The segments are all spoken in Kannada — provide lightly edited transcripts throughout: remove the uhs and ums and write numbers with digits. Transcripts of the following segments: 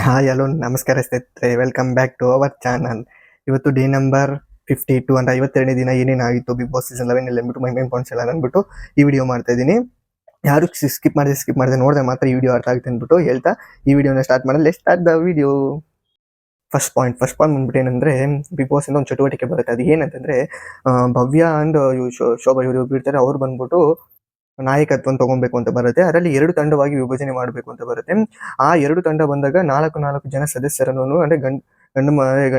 ಹಾಯ್ ಹಲೋ ನಮಸ್ಕಾರ ಸ್ನೇಹಿತರೆ, welcome back to our channel. ಇವತ್ತು ಡೇ ನಂಬರ್ 52 ಅಂದ್ರೆ 52ನೇ ದಿನ ಏನೇನಾಗಿತ್ತು ಬಿಗ್ ಬಾಸ್ ಸೀಸನ್ 11 ಅಲ್ಲಿ ಅಂದ್ಬಿಟ್ಟು ಮೈ ಮೈನ್ ಪಾಯಿಂಟ್ಸ್ ಎಲ್ಲ ಅಂದ್ಬಿಟ್ಟು ಈ ವಿಡಿಯೋ ಮಾಡ್ತಾ ಇದ್ದೀನಿ. ಯಾರು ಸ್ಕಿಪ್ ಮಾಡಿದೆ ನೋಡಿದ್ರೆ ಮಾತ್ರ ಈ ವಿಡಿಯೋ ಅರ್ಥ ಆಗುತ್ತೆ ಅಂದ್ಬಿಟ್ಟು ಹೇಳ್ತಾ ಈ ವಿಡಿಯೋನ ಸ್ಟಾರ್ಟ್ ಮಾಡಲು let's start the video. First point ಬಂದ್ಬಿಟ್ಟು ಏನಂದ್ರೆ, ಬಿಗ್ ಬಾಸ್ ಇಂದ ಒಂದು ಚಟುವಟಿಕೆ ಬರುತ್ತೆ. ಅದು ಏನಂತಂದ್ರೆ ಭವ್ಯ ಅಂಡ್ ಶೋಭಾ ಇವರು ಇರ್ತಾರೆ. ಅವ್ರು ಬಂದ್ಬಿಟ್ಟು ನಾಯಕತ್ವವನ್ನು ತಗೊಬೇಕು ಅಂತ ಬರುತ್ತೆ. ಅದರಲ್ಲಿ 2 ತಂಡವಾಗಿ ವಿಭಜನೆ ಮಾಡಬೇಕು ಅಂತ ಬರುತ್ತೆ. ಆ 2 ತಂಡ ಬಂದಾಗ 4 ಜನ ಸದಸ್ಯರನ್ನು ಅಂದ್ರೆ ಗಂಡು ಮ ಗ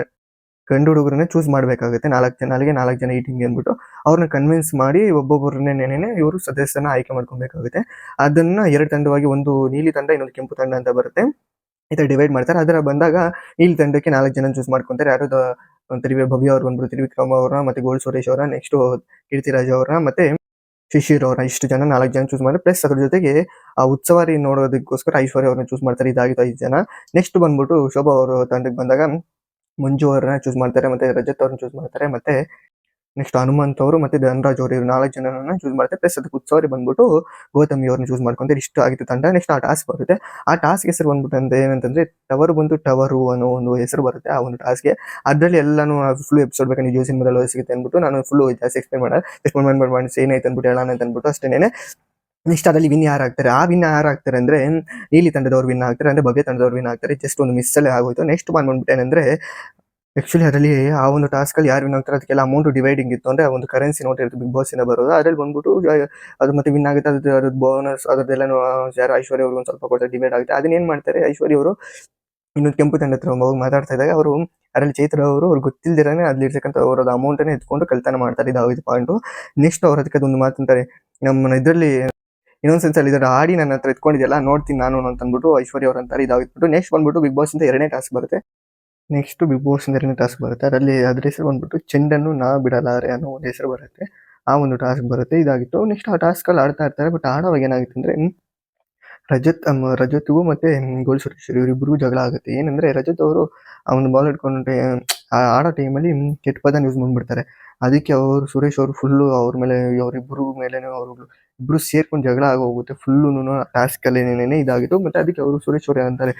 ಗಂಡು ಹುಡುಗರನ್ನ ಚೂಸ್ ಮಾಡಬೇಕಾಗುತ್ತೆ. 4 ಜನ ಈ ಟೀಮ್‌ಗೆ ಅಂದ್ಬಿಟ್ಟು ಅವ್ರನ್ನ ಕನ್ವಿನ್ಸ್ ಮಾಡಿ ಒಬ್ಬೊಬ್ಬರನ್ನೇನೆ ಇವರು ಸದಸ್ಯರನ್ನ ಆಯ್ಕೆ ಮಾಡ್ಕೊಬೇಕಾಗುತ್ತೆ. ಅದನ್ನ 2 ತಂಡವಾಗಿ, ಒಂದು ನೀಲಿ ತಂಡ, ಇನ್ನೊಂದು ಕೆಂಪು ತಂಡ ಅಂತ ಬರುತ್ತೆ. ಈ ತರ ಡಿವೈಡ್ ಮಾಡ್ತಾರೆ. ಅದರ ಬಂದಾಗ ನೀಲಿ ತಂಡಕ್ಕೆ 4 ಜನ ಚೂಸ್ ಮಾಡ್ಕೊಂತಾರೆ. ಯಾರು ಭವ್ಯ ಅವ್ರು ಬಂದ್ಬಿಟ್ಟು ತ್ರಿವಿಕ್ರಮ್ ಅವ್ರನ್ನ, ಮತ್ತೆ ಗೋಲ್ಡ್ ಸುರೇಶ್ ಅವ್ರನ್ನ, ನೆಕ್ಸ್ಟ್ ಕೀರ್ತಿರಾಜ್ ಅವ್ರನ್ನ, ಮತ್ತೆ ಶಿಶಿರ್ ಅವ್ರನ್ನ, ಇಷ್ಟು ಜನ 4 ಜನ ಚೂಸ್ ಮಾಡಿ ಪ್ಲಸ್ ಅದ್ರ ಜೊತೆಗೆ ಆ ಉತ್ಸವಾರಿ ನೋಡೋದಕ್ಕೋಸ್ಕರ ಐಶ್ವರ್ಯ ಅವ್ರನ್ನ ಚೂಸ್ ಮಾಡ್ತಾರೆ. ಇದಾಗಿತ್ತು 5 ಜನ. ನೆಕ್ಸ್ಟ್ ಬಂದ್ಬಿಟ್ಟು ಶೋಭಾ ಅವರು ತಂಡಕ್ಕೆ ಬಂದಾಗ ಮಂಜು ಅವ್ರನ್ನ ಚೂಸ್ ಮಾಡ್ತಾರೆ, ಮತ್ತೆ ರಜತ್ ಅವ್ರನ್ನ ಚೂಸ್ ಮಾಡ್ತಾರೆ, ಮತ್ತೆ ನೆಕ್ಸ್ಟ್ ಹನುಮಂತ್ ಅವರು ಮತ್ತೆ ಧನರಾಜ್ ಅವರು, ಇವ್ರು 4 ಜನರನ್ನ ಚೂಸ್ ಮಾಡ್ತಾರೆ. ಪ್ಲಸ್ ಅದಕ್ಕೆ ಉತ್ಸವಾರಿ ಬಂದ್ಬಿಟ್ಟು ಗೌತಮಿ ಅವ್ರನ್ನ ಚೂಸ್ ಮಾಡ್ಕೊಂತಾರೆ. ಇಷ್ಟು ಆಗಿತ್ತು ತಂಡ. ನೆಕ್ಸ್ಟ್ ಆ ಟಾಸ್ಕ್ ಬರುತ್ತೆ. ಆ ಟಾಸ್ಕ್ ಹೆಸರು ಬಂದ್ಬಿಟ್ಟು ಏನಂತಂದ್ರೆ ಟವರು ಅನ್ನೋ ಒಂದು ಹೆಸರು ಬರುತ್ತೆ ಆ ಒಂದು ಟಾಸ್ಕ್ಗೆ. ಅದರಲ್ಲಿ ಎಲ್ಲಾನು ಫುಲ್ ಎಪಿಸೋಡ್ ಬೇಕಾದ್ರೆ ಜಿಯೋ ಸಿನಿಮಾದಲ್ಲಿ ಸಿಗುತ್ತೆ ಅಂದ್ಬಿಟ್ಟು ನಾನು ಫುಲ್ ಜಾಸ್ತಿ ಎಕ್ಸ್ಪ್ಲೇನ್ ಮಾಡಿ ಏನಾಯ್ತು ಅಂದ್ಬಿಟ್ಟು ಹೇಳೋಣ ಅಂತ ಅಂದ್ಬಿಟ್ಟು ಅಷ್ಟೇನೆ. ನೆಕ್ಸ್ಟ್ ಅದರಲ್ಲಿ ವಿನ್ ಯಾರಾಗ್ತಾರೆ, ಆ ವಿನ್ ಯಾರಾಗ್ತಾರೆ ಅಂದ್ರೆ ನೀಲಿ ತಂಡದವ್ರು ವಿನ್ ಆಗ್ತಾರೆ, ಅಂದ್ರೆ ಭವ್ಯ ತಂಡದವ್ರು ವಿನ್ ಆಗ್ತಾರೆ. ಜಸ್ಟ್ ಒಂದು ಮಿಸ್ ಅಲ್ಲೇ ಆಗೋಯ್ತು. ನೆಕ್ಸ್ಟ್ ಬಂದ್ಬಿಟ್ಟು ಏನಂದ್ರೆ, ಆಕ್ಚುಲಿ ಅದರಲ್ಲಿ ಆ ಒಂದು ಟಾಸ್ಕ್ ಅಲ್ಲಿ ಯಾರು ವಿನ್ ಆಗ್ತಾರೆ ಅದಕ್ಕೆಲ್ಲ ಅಮೌಂಟ್ ಡಿವೈಡಿಂಗ್ ಇತ್ತು. ಅಂದ್ರೆ ಒಂದು ಕರೆನ್ಸಿ ನೋಟ್ ಇರುತ್ತೆ ಬಿಗ್ ಬಾಸ್ ಇಂದ ಬರೋದು. ಅದ್ರಲ್ಲಿ ಬಂದ್ಬಿಟ್ಟು ಅದು ಮತ್ತೆ ವಿನ್ ಆಗುತ್ತೆ, ಅದ್ರ ಬೋನಸ್ ಅದರದೆಲ್ಲ ಯಾರು ಐಶ್ವರ್ಯ ಅವ್ರಿಗೆ ಒಂದು ಸ್ವಲ್ಪ ಕೊಡ್ತಾರೆ, ಡಿವೈಡ್ ಆಗುತ್ತೆ. ಅದನ್ನ ಏನ್ ಮಾಡ್ತಾರೆ, ಐಶ್ವರ್ಯ ಅವರು ಇನ್ನೊಂದು ಕೆಂಪು ತಂಡ ಹತ್ರ ಹೋಗಿ ಮಾತಾಡ್ತಾ ಇದ್ದಾಗ ಅವರು ಅದರಲ್ಲಿ ಚೈತ್ರ ಅವರು ಅವ್ರು ಗೊತ್ತಿಲ್ದಿರಾನೆ ಅಲ್ಲಿರ್ತಕ್ಕಂಥ ಅವರದ ಅಮೌಂಟ್ ಅನ್ನ ಎತ್ಕೊಂಡು ಕಳ್ತನ ಮಾಡ್ತಾರೆ. ಇದು ಪಾಯಿಂಟ್. ನೆಕ್ಸ್ಟ್ ಅವ್ರ ಅದಕ್ಕೆ ಒಂದು ಮಾತಂತಾರೆ, ನಮ್ಮ ಇದರಲ್ಲಿ ಇನ್ನೊಂದ್ ಸೆನ್ಸ್ ಅಲ್ಲಿ ಇದರ ಆಡಿ ನನ್ನ ಹತ್ರ ಎತ್ಕೊಂಡಿದೆಯಲ್ಲ, ನೋಡ್ತೀನಿ ನಾನು ಅಂತ ಅಂದ್ಬಿಟ್ಟು ಐಶ್ವರ್ಯ ಅವ್ರ ಅಂತಾರೆ. ಇದಾಗಿತ್ತು. ನೆಕ್ಸ್ಟ್ ಬಂದ್ಬಿಟ್ಟು ಬಿಗ್ ಬಾಸ್ ಇಂದ 2ನೇ ಟಾಸ್ಕ್ ಬರುತ್ತೆ. ಅದರಲ್ಲಿ ಅದ್ರ ಹೆಸರು ಬಂದ್ಬಿಟ್ಟು ಚೆಂಡನ್ನು ನಾ ಬಿಡಲಾರೆ ಅನ್ನೋ ಒಂದು ಹೆಸರು ಬರುತ್ತೆ. ಆ ಒಂದು ಟಾಸ್ಕ್ ಬರುತ್ತೆ. ಇದಾಗಿತ್ತು. ನೆಕ್ಸ್ಟ್ ಆ ಟಾಸ್ಕ್ ಅಲ್ಲಿ ಆಡ್ತಾ ಇರ್ತಾರೆ. ಬಟ್ ಆಡೋವಾಗ ಏನಾಗುತ್ತೆ ಅಂದ್ರೆ, ರಜತ್‌ಗೂ ಮತ್ತೆ ಗೋಲ್ಡ್ ಸುರೇಶ್ ಇವರಿಬ್ಬರಿಗೂ ಜಗಳ ಆಗುತ್ತೆ. ಏನಂದ್ರೆ ರಜತ್ ಅವರು ಅವನು ಬಾಲ್ ಹಿಡ್ಕೊಂಡು ಆಡೋ ಟೈಮಲ್ಲಿ ಕೆಟ್ಟ ಪದನ ಯೂಸ್ ಮಾಡ್ಬಿಡ್ತಾರೆ. ಅದಕ್ಕೆ ಅವರು ಸುರೇಶ್ ಅವರು ಫುಲ್ಲು ಅವ್ರ ಮೇಲೆ, ಅವರಿಬ್ಬರು ಮೇಲೇನೆ ಅವರು ಇಬ್ರು ಸೇರ್ಕೊಂಡು ಜಗಳ ಆಗೋಗುತ್ತೆ. ಫುಲ್ಲುನು ಟಾಸ್ಕ್ ಅಲ್ಲೇನೆ ಇದಾಗಿತ್ತು. ಮತ್ತೆ ಅದಕ್ಕೆ ಅವರು ಸುರೇಶ್ ಅವ್ರು ಅಂತಾರೆ,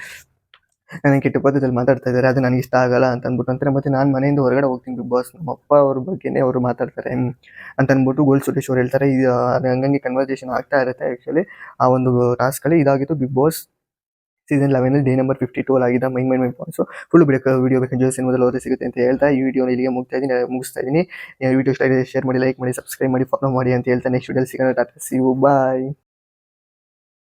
ನನಗೆ ಕೆಟ್ಟ ಪದದಲ್ಲಿ ಮಾತಾಡ್ತಾ ಇದ್ದಾರೆ, ಅದು ನನಗೆ ಇಷ್ಟ ಆಗಲ್ಲ ಅಂತ ಅಂದ್ಬಿಟ್ಟು ಅಂತಾರೆ. ಮತ್ತೆ ನಾನು ಮನೆಯಿಂದ ಹೊರಗಡೆ ಹೋಗ್ತೀನಿ ಬಿಗ್ ಬಾಸ್, ನಮ್ಮ ಅಪ್ಪ ಅವ್ರ ಬಗ್ಗೆನೇ ಅವರು ಮಾತಾಡ್ತಾರೆ ಅಂತ ಅಂದ್ಬಿಟ್ಟು ಗೋಲ್ಡ್ ಸುರೇಶ್ ಅವ್ರು ಹೇಳ್ತಾರೆ. ಇದು ಹಂಗಂಗೆ ಕನ್ವರ್ಸೇಷನ್ ಆಗ್ತಾ ಇರುತ್ತೆ. ಆಕ್ಚುಲಿ ಆ ಒಂದು ಟಾಸ್ಕ್ ಅಲ್ಲಿ ಇದಾಗಿತ್ತು. Bigg Boss season 11 day number 52 ಆಗಿದ್ದ ಮೈನ್ ಪಾಯಿಂಟ್ಸ್ ಫುಲ್ ವಿಡಿಯೋ ಬೇಕು ಜಿಯೋ ಸಿನಿಮಾದಲ್ಲಿ ಹೋದ್ರೆ ಸಿಗುತ್ತೆ ಅಂತ ಹೇಳ್ತಾ ಈ ವಿಡಿಯೋ ಇಲ್ಲಿಗೆ ಮುಗಿಸ್ತಾ ಇದ್ದೀನಿ. ವಿಡಿಯೋ ಇಷ್ಟ ಆಗಿದೆ ಶೇರ್ ಮಾಡಿ, ಲೈಕ್ ಮಾಡಿ, ಸಬ್ಸ್ಕ್ರೈಬ್ ಮಾಡಿ, ಫಾಲೋ ಮಾಡಿ ಅಂತ ಹೇಳ್ತಾ ನೆಕ್ಸ್ಟ್ ವಿಡಿಯೋ ಸಿಗೋಣ. Ta-ta, see you, bye.